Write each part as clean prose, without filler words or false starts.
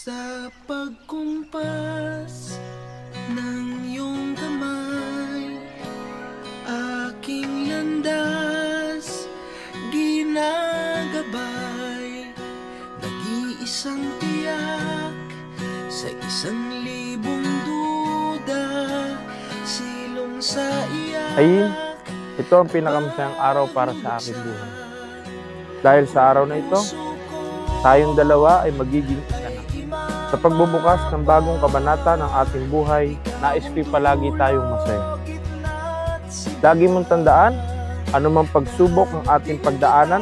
Sa pagkumpas ng iyong kamay, aking landas ginagabay. Nag-iisang tiyak sa 1,000 duda, silong sa iyak. Ay, ito ang pinakamasayang araw para sa aking buhay. Dahil sa araw na ito, tayong dalawa ay magiging isa na. Sa pagbubukas ng bagong kabanata ng ating buhay, nais ko'y palagi tayong masaya. Lagi mong tandaan, anumang pagsubok ng ating pagdaanan,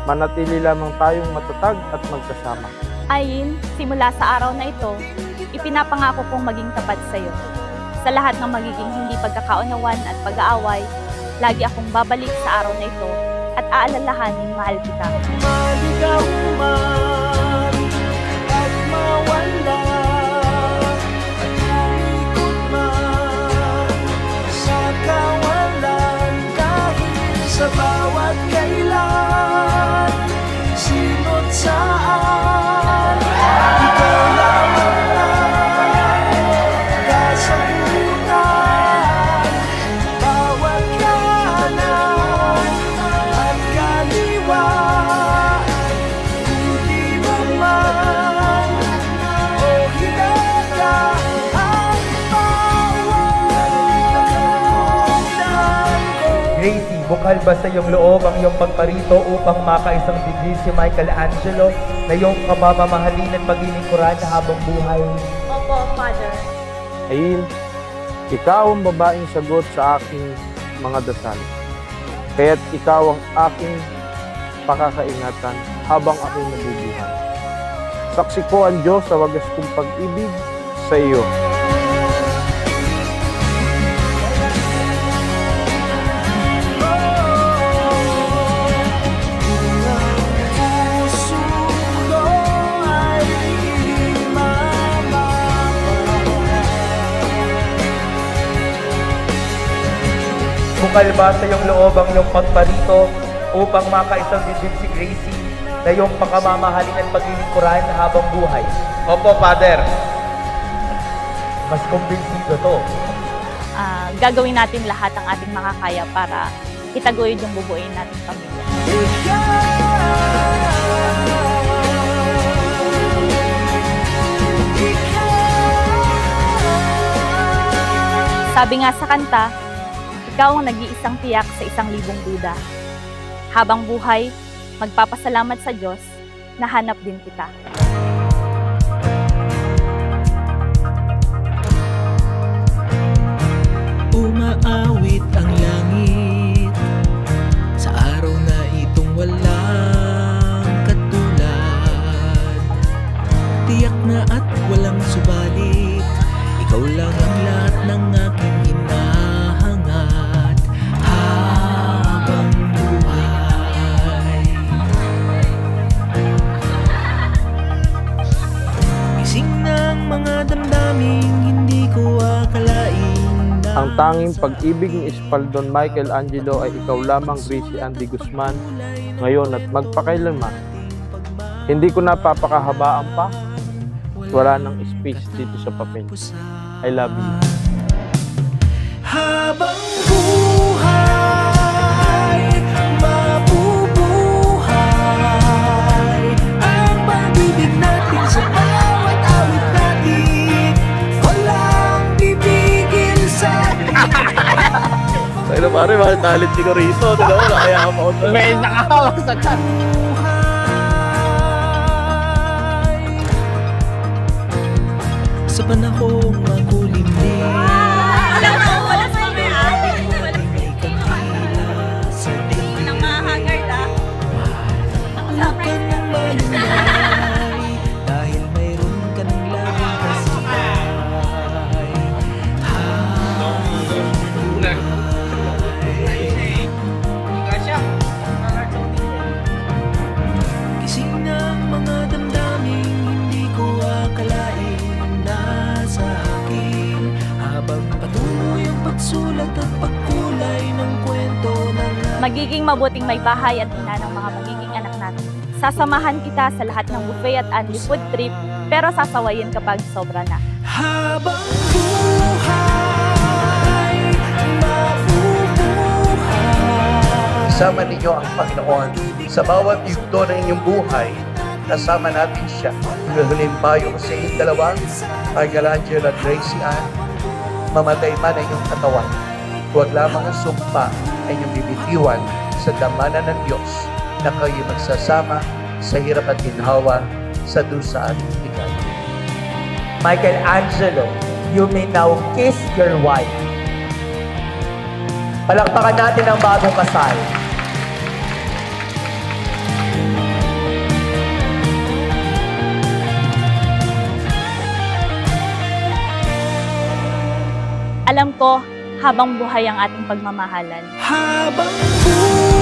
manatili lamang tayong matatag at magkasama. Ayin, simula sa araw na ito, ipinapangako kong maging tapat sa iyo. Sa lahat ng magiging hindi pagkakaunawan at pag-aaway, lagi akong babalik sa araw na ito at aalalahanin mahal kita. Maligaw man at mawala, at umikot man sa kawalan, dahil sa bawat kailan, sino't saan, ikaw lamang ang kasagutan. Bawat kanan at kaliwa, buti mo man o hinata, ang pawalan ko. Gracie, bukal ba sa iyong loob ang iyong pagparito upang makaisang digri si Michelangelo na iyong kamamamahalin at paglilingkuran habang buhay? Opo, Father. Ayin, ikaw ang babaeng sagot sa aking mga dasal. Kaya't ikaw ang aking pakakaingatan habang ako'y nabubuhay. Saksi ko ang Diyos sa wagas kong pag-ibig sa iyo. Bukal ba sa iyong loob ang iyong pagparito upang makaisang digri si Gracie na iyong pagkamamahalin at paglilingkuran habang buhay? Opo, Father. Mas kumbinsido to. Gagawin natin lahat ang ating makakaya para itaguyod yung bubuin nating pamilya. Sabi nga sa kanta, ikaw ang nag-iisang tiyak sa 1,000 duda. Habang buhay, magpapasalamat sa Diyos na hanap din kita. Umaawit ang langit sa araw na itong walang katulad. Tiyak na at walang subalit, ikaw lang ang lahat ng aking hinahangat habang buhay. Gising ng mga damdaming hindi ko akalain. Ang tanging pag-ibig ni Espaldon Michelangelo ay ikaw lamang, Gracie Andy Guzman, ngayon at magpakailanman. Hindi ko napapakahabaan pa. Wala nang space dito sa papel. I love you. Habang buhay, mabubuhay ang pag-ibig natin sa bawat awit natin. Walang bibigil sa Sa'yo na pare, mahal talent si Corito. Tignan mo, kaya ka pa unta. May nakahawak sa chat. sa panahong makulimlim. Wala sa may May kandila sa dilim. Nang mahagard Huwag ka nang malungay, dahil mayroon ka ng laging kasabay. Gising ng mga damdaming hindi ko akalain nasa akin, habang patuloy ang pagsulat at pagkulay ng kwento ng Magiging mabuting may bahay at ina ng mga magiging anak natin. Sasamahan kita sa lahat ng buffet at unli food trip pero sasawayin kapag sobra na. Habang buhay, mabubuhay. Isama ninyo ang Panginoon sa bawat yugto ng inyong buhay. Kasama natin siya. Huling payo ko sa inyong dalawa, Michelangelo at Gracie Ann, mamatay man ang inyong katawan. Huwag lamang ang sumpa ay inyong bibitiwan sa damanan ng Diyos na kayo magsasama sa hirap at ginhawa, sa dusa at bigay. Michelangelo, you may now kiss your wife. Palakpakan natin ang bagong kasal. Alam ko, habang buhay ang ating pagmamahalan. Habang buhay